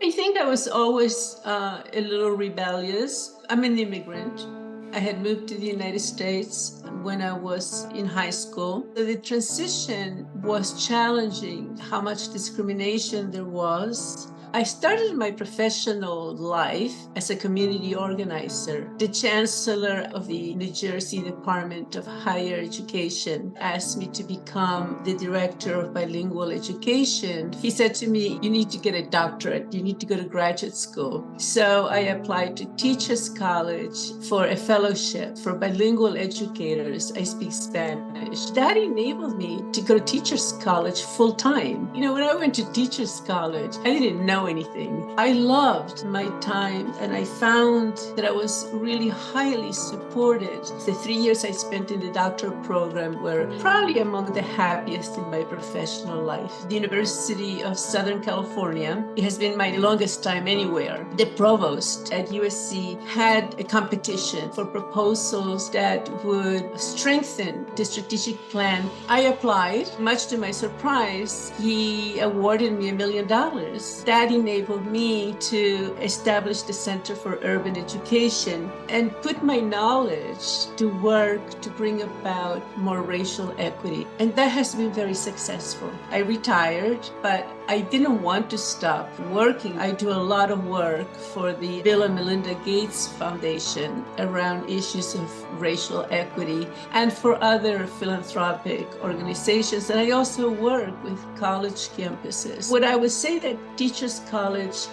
I think I was always a little rebellious. I'm an immigrant. I had moved to the United States when I was in high school. So the transition was challenging, how much discrimination there was. I started my professional life as a community organizer. The chancellor of the New Jersey Department of Higher Education asked me to become the director of bilingual education. He said to me, you need to get a doctorate. You need to go to graduate school. So I applied to Teachers College for a fellowship for bilingual educators. I speak Spanish. That enabled me to go to Teachers College full time. When I went to Teachers College, I didn't know anything. I loved my time, and I found that I was really highly supported. The 3 years I spent in the doctoral program were probably among the happiest in my professional life. The University of Southern California, it has been my longest time anywhere. The provost at USC had a competition for proposals that would strengthen the strategic plan. I applied. Much to my surprise, he awarded me $1 million. That enabled me to establish the Center for Urban Education and put my knowledge to work to bring about more racial equity. And that has been very successful. I retired, but I didn't want to stop working. I do a lot of work for the Bill and Melinda Gates Foundation around issues of racial equity and for other philanthropic organizations. And I also work with college campuses. What I would say that Teachers College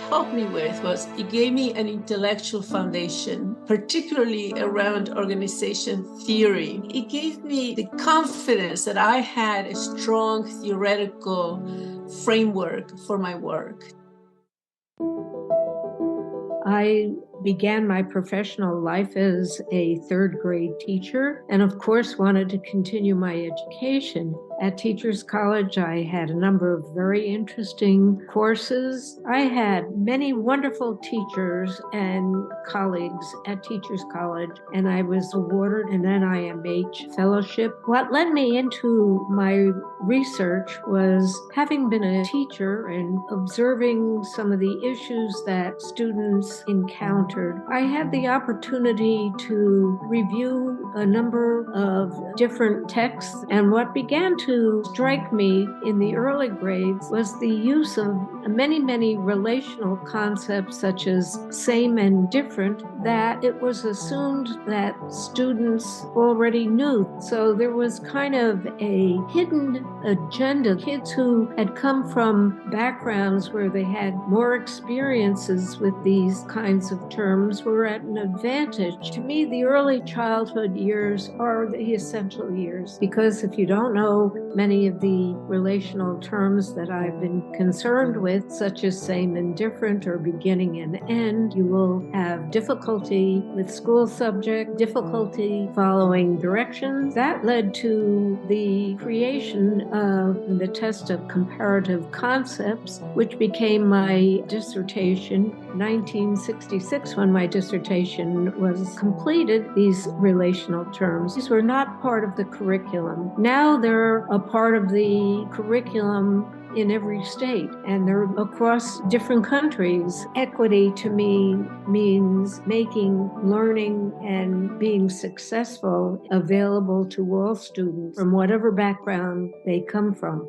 helped me with was it gave me an intellectual foundation, particularly around organization theory. It gave me the confidence that I had a strong theoretical framework for my work. I began my professional life as a third grade teacher, and of course wanted to continue my education. At Teachers College, I had a number of very interesting courses. I had many wonderful teachers and colleagues at Teachers College, and I was awarded an NIMH fellowship. What led me into my research was having been a teacher and observing some of the issues that students encountered. I had the opportunity to review a number of different texts, and what began to strike me in the early grades was the use of many relational concepts such as same and different that it was assumed that students already knew. So there was kind of a hidden agenda. Kids who had come from backgrounds where they had more experiences with these kinds of terms were at an advantage. To me, the early childhood years are the essential years, because if you don't know many of the relational terms that I've been concerned with, such as same and different or beginning and end, you will have difficulty with school subject, difficulty following directions. That led to the creation of the test of comparative concepts, which became my dissertation. 1966, when my dissertation was completed, these relational terms. These were not part of the curriculum. Now they're a part of the curriculum in every state, and they're across different countries. Equity to me means making learning and being successful available to all students from whatever background they come from.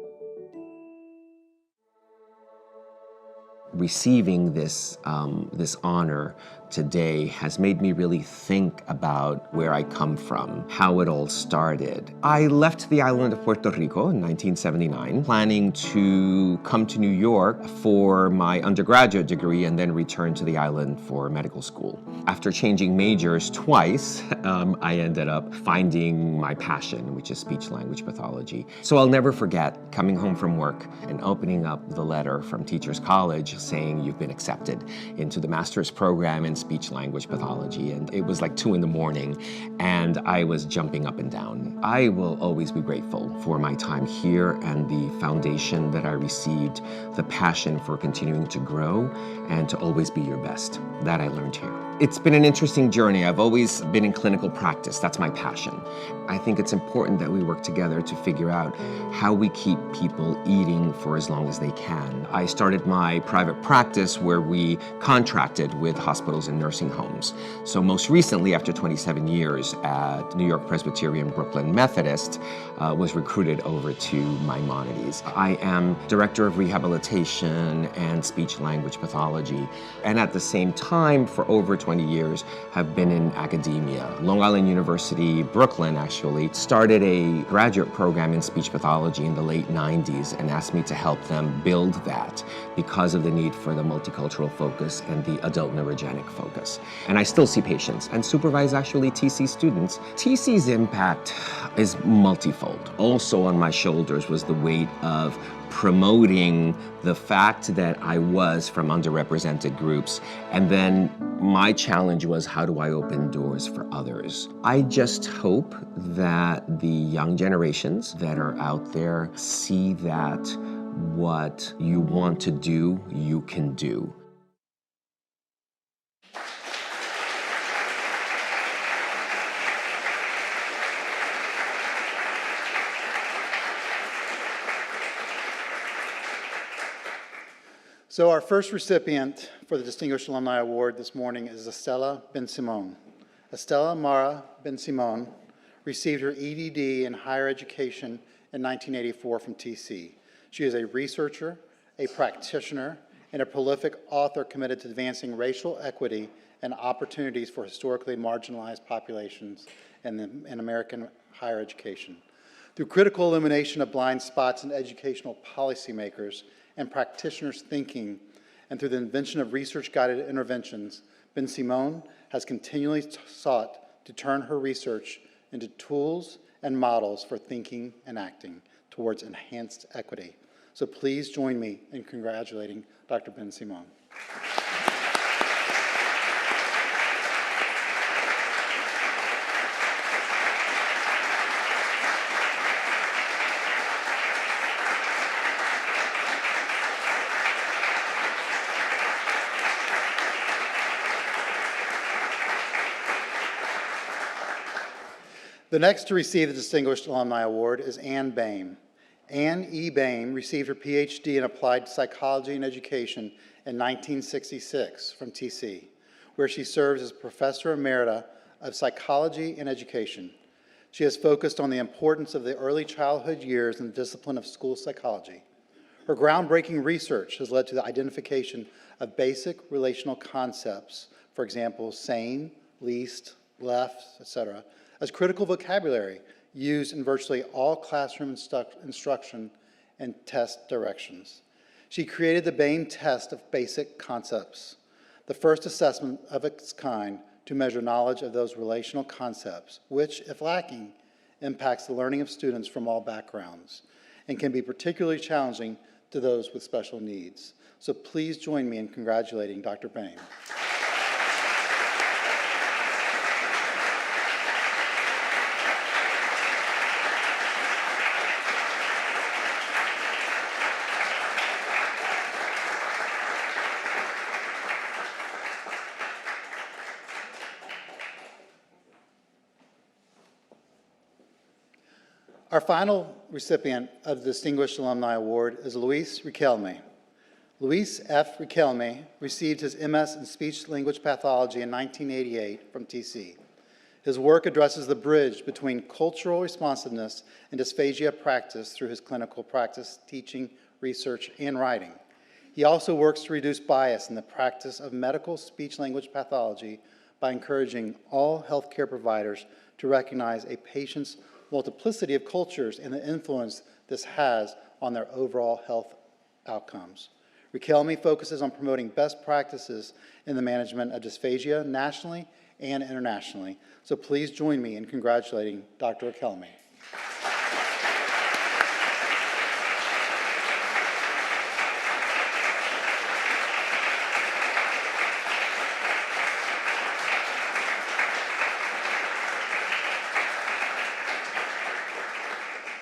Receiving this honor today has made me really think about where I come from, how it all started. I left the island of Puerto Rico in 1979, planning to come to New York for my undergraduate degree and then return to the island for medical school. After changing majors twice, I ended up finding my passion, which is speech-language pathology. So I'll never forget coming home from work and opening up the letter from Teachers College saying you've been accepted into the master's program and speech language pathology, and it was like 2 in the morning, and I was jumping up and down. I will always be grateful for my time here and the foundation that I received, the passion for continuing to grow and to always be your best. That I learned here. It's been an interesting journey. I've always been in clinical practice. That's my passion. I think it's important that we work together to figure out how we keep people eating for as long as they can. I started my private practice where we contracted with hospitals and nursing homes. So most recently, after 27 years at New York Presbyterian Brooklyn Methodist, was recruited over to Maimonides. I am Director of Rehabilitation and Speech Language Pathology, and at the same time, for over 20 years, have been in academia. Long Island University, Brooklyn actually, started a graduate program in speech pathology in the late 90s and asked me to help them build that because of the need for the multicultural focus and the adult neurogenic focus. And I still see patients and supervise actually TC students. TC's impact is multifold. Also on my shoulders was the weight of promoting the fact that I was from underrepresented groups. And then my challenge was, how do I open doors for others? I just hope that the young generations that are out there see that what you want to do, you can do. So our first recipient for the Distinguished Alumni Award this morning is Estela Bensimon. Estela Mara Bensimon received her Ed.D. in higher education in 1984 from TC. She is a researcher, a practitioner, and a prolific author committed to advancing racial equity and opportunities for historically marginalized populations in American higher education. Through critical elimination of blind spots in educational policymakers and practitioners' thinking, and through the invention of research-guided interventions, Bensimon has continually sought to turn her research into tools and models for thinking and acting towards enhanced equity. So please join me in congratulating Dr. Bensimon. The next to receive the Distinguished Alumni Award is Ann Boehm. Ann E. Boehm received her Ph.D. in Applied Psychology and Education in 1966 from TC, where she serves as Professor Emerita of Psychology and Education. She has focused on the importance of the early childhood years in the discipline of school psychology. Her groundbreaking research has led to the identification of basic relational concepts, for example, same, least, left, etc., as critical vocabulary used in virtually all classroom instruction and test directions. She created the Boehm test of basic concepts, the first assessment of its kind to measure knowledge of those relational concepts, which, if lacking, impacts the learning of students from all backgrounds and can be particularly challenging to those with special needs. So please join me in congratulating Dr. Boehm. Our final recipient of the Distinguished Alumni Award is Luis Riquelme. Luis F. Riquelme received his MS in Speech Language Pathology in 1988 from TC. His work addresses the bridge between cultural responsiveness and dysphagia practice through his clinical practice, teaching, research, and writing. He also works to reduce bias in the practice of medical speech-language pathology by encouraging all healthcare providers to recognize a patient's multiplicity of cultures and the influence this has on their overall health outcomes. Riquelme focuses on promoting best practices in the management of dysphagia nationally and internationally. So please join me in congratulating Dr. Riquelme.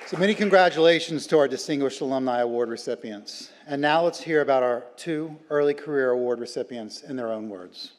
So many congratulations to our Distinguished Alumni Award recipients. And now let's hear about our 2 Early Career Award recipients in their own words.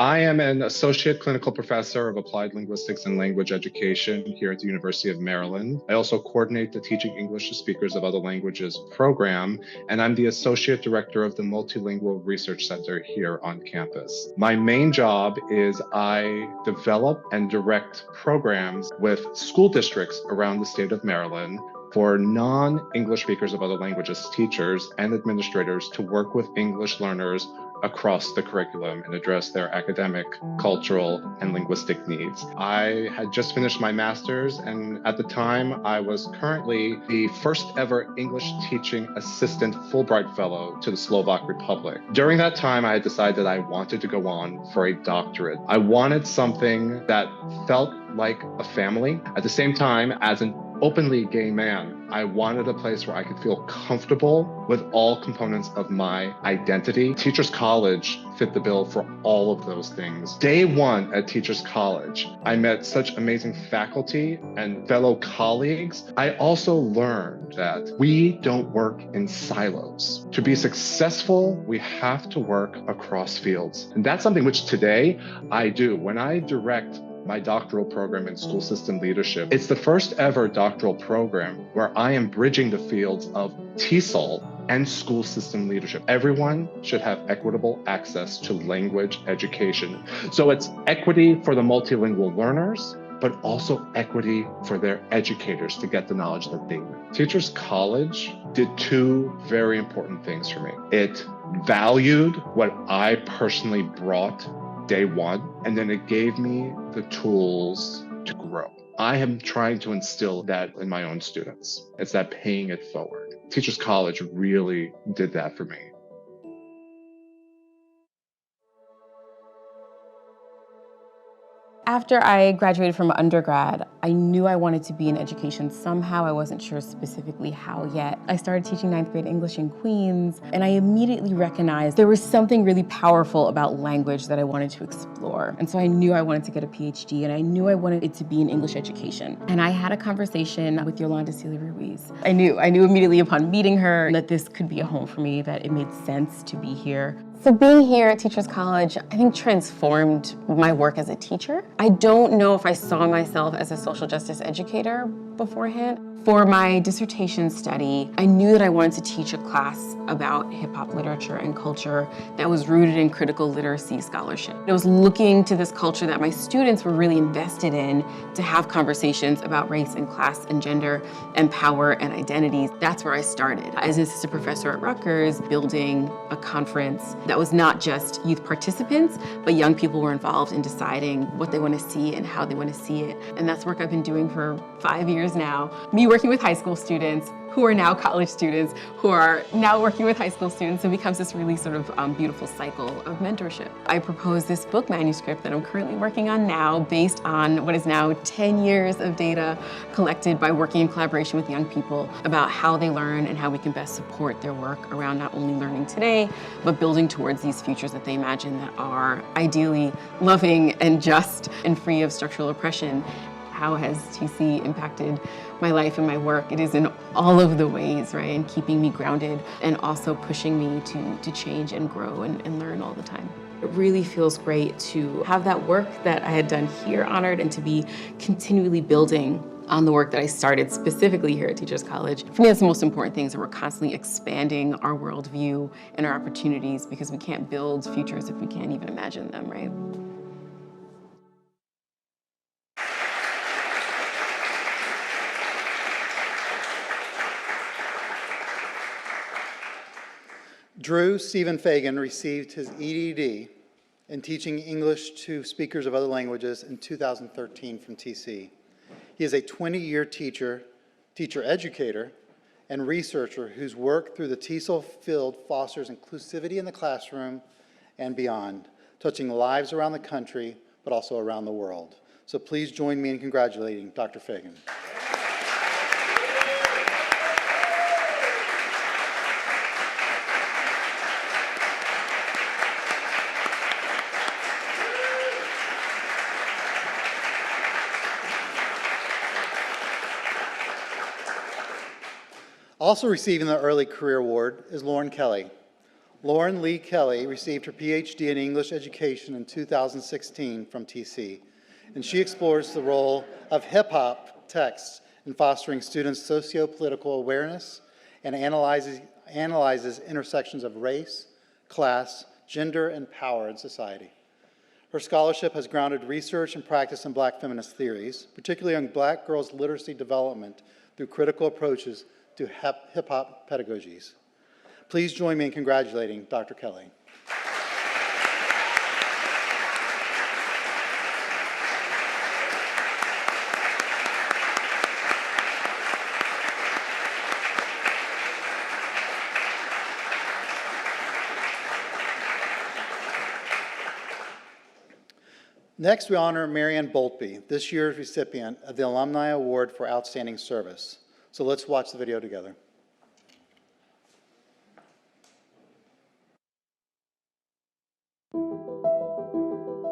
I am an associate clinical professor of applied linguistics and language education here at the University of Maryland. I also coordinate the Teaching English to Speakers of Other Languages program, and I'm the associate director of the Multilingual Research Center here on campus. My main job is I develop and direct programs with school districts around the state of Maryland for non-English speakers of other languages teachers and administrators to work with English learners across the curriculum and address their academic, cultural, and linguistic needs. I had just finished my master's, and at the time, I was currently the first ever English teaching assistant Fulbright Fellow to the Slovak Republic. During that time, I had decided that I wanted to go on for a doctorate. I wanted something that felt like a family. At the same time, as an openly gay man, I wanted a place where I could feel comfortable with all components of my identity. Teachers College fit the bill for all of those things. Day one at Teachers College, I met such amazing faculty and fellow colleagues. I also learned that we don't work in silos. To be successful, we have to work across fields. And that's something which today I do. When I direct my doctoral program in school system leadership, it's the first ever doctoral program where I am bridging the fields of TESOL and school system leadership. Everyone should have equitable access to language education. So it's equity for the multilingual learners, but also equity for their educators to get the knowledge that they need. Teachers College did 2 very important things for me. It valued what I personally brought day one, and then it gave me the tools to grow. I am trying to instill that in my own students. It's that paying it forward. Teachers College really did that for me. After I graduated from undergrad, I knew I wanted to be in education somehow. I wasn't sure specifically how yet. I started teaching 9th grade English in Queens, and I immediately recognized there was something really powerful about language that I wanted to explore. And so I knew I wanted to get a Ph.D., and I knew I wanted it to be in English education. And I had a conversation with Yolanda Celia Ruiz. I knew immediately upon meeting her that this could be a home for me, that it made sense to be here. So being here at Teachers College, I think transformed my work as a teacher. I don't know if I saw myself as a social justice educator beforehand. For my dissertation study, I knew that I wanted to teach a class about hip-hop literature and culture that was rooted in critical literacy scholarship. I was looking to this culture that my students were really invested in to have conversations about race and class and gender and power and identities. That's where I started. As an assistant professor at Rutgers, building a conference that was not just youth participants, but young people were involved in deciding what they want to see and how they want to see it. And that's work I've been doing for 5 years now. Me working with high school students who are now college students, who are now working with high school students, it becomes this really sort of beautiful cycle of mentorship. I proposed this book manuscript that I'm currently working on now based on what is now 10 years of data collected by working in collaboration with young people about how they learn and how we can best support their work around not only learning today, but building towards these futures that they imagine that are ideally loving and just and free of structural oppression. How has TC impacted my life and my work? It is in all of the ways, right? And keeping me grounded and also pushing me to change and grow and learn all the time. It really feels great to have that work that I had done here honored and to be continually building on the work that I started specifically here at Teachers College. For me, that's the most important thing is that we're constantly expanding our worldview and our opportunities because we can't build futures if we can't even imagine them, right? Drew Stephen Fagan received his EDD in teaching English to speakers of other languages in 2013 from TC. He is a 20-year teacher, educator, and researcher whose work through the TESOL field fosters inclusivity in the classroom and beyond, touching lives around the country, but also around the world. So please join me in congratulating Dr. Fagan. Also receiving the Early Career Award is Lauren Kelly. Lauren Lee Kelly received her Ph.D. in English Education in 2016 from TC, and she explores the role of hip-hop texts in fostering students' socio-political awareness and analyzes intersections of race, class, gender, and power in society. Her scholarship has grounded research and practice in Black feminist theories, particularly on Black girls' literacy development through critical approaches to hip-hop pedagogies. Please join me in congratulating Dr. Kelly. Next, we honor Marianne Boltby, this year's recipient of the Alumni Award for Outstanding Service. So let's watch the video together.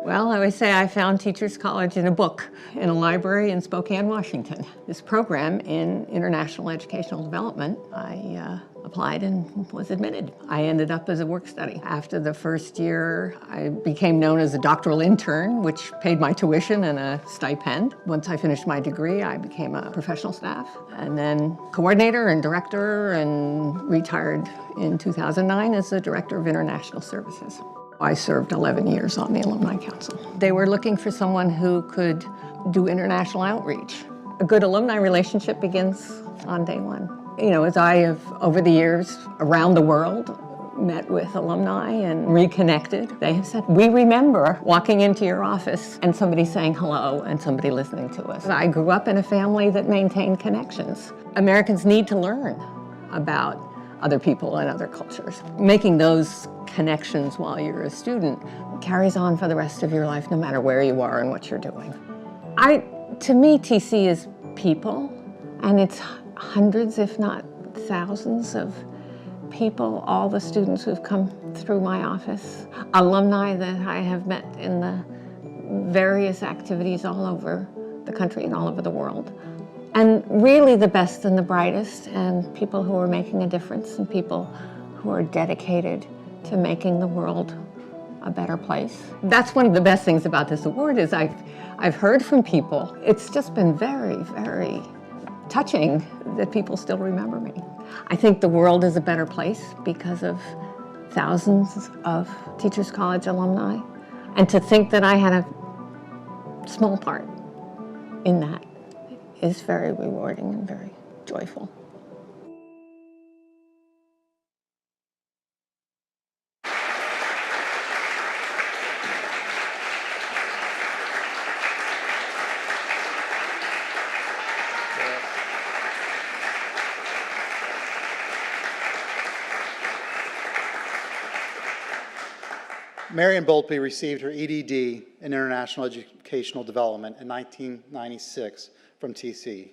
Well, I always say I found Teachers College in a book in a library in Spokane, Washington. This program in international educational development, I applied and was admitted. I ended up as a work study. After the first year, I became known as a doctoral intern, which paid my tuition and a stipend. Once I finished my degree, I became a professional staff, and then coordinator and director, and retired in 2009 as the director of international services. I served 11 years on the Alumni Council. They were looking for someone who could do international outreach. A good alumni relationship begins on day one. You know, as I have, over the years, around the world, met with alumni and reconnected, they have said, we remember walking into your office and somebody saying hello and somebody listening to us. I grew up in a family that maintained connections. Americans need to learn about other people and other cultures. Making those connections while you're a student carries on for the rest of your life, no matter where you are and what you're doing. To me, TC is people, and it's hundreds, if not thousands of people, all the students who've come through my office, alumni that I have met in the various activities all over the country and all over the world. And really the best and the brightest, and people who are making a difference, and people who are dedicated to making the world a better place. That's one of the best things about this award is I've heard from people. It's just been very, very touching that people still remember me. I think the world is a better place because of thousands of Teachers College alumni. And to think that I had a small part in that is very rewarding and very joyful. Marianne Boltby received her Ed.D. in International Educational Development in 1996 from TC.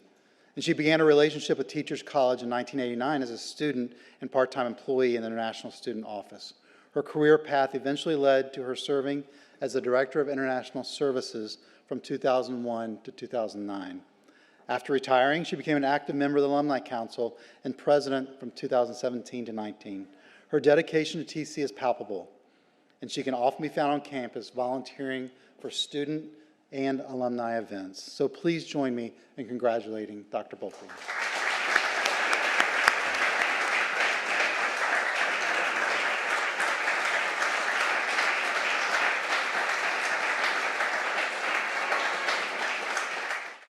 And she began a relationship with Teachers College in 1989 as a student and part-time employee in the International Student Office. Her career path eventually led to her serving as the Director of International Services from 2001 to 2009. After retiring, she became an active member of the Alumni Council and president from 2017 to 19. Her dedication to TC is palpable, and she can often be found on campus volunteering for student and alumni events. So please join me in congratulating Dr. Boltby.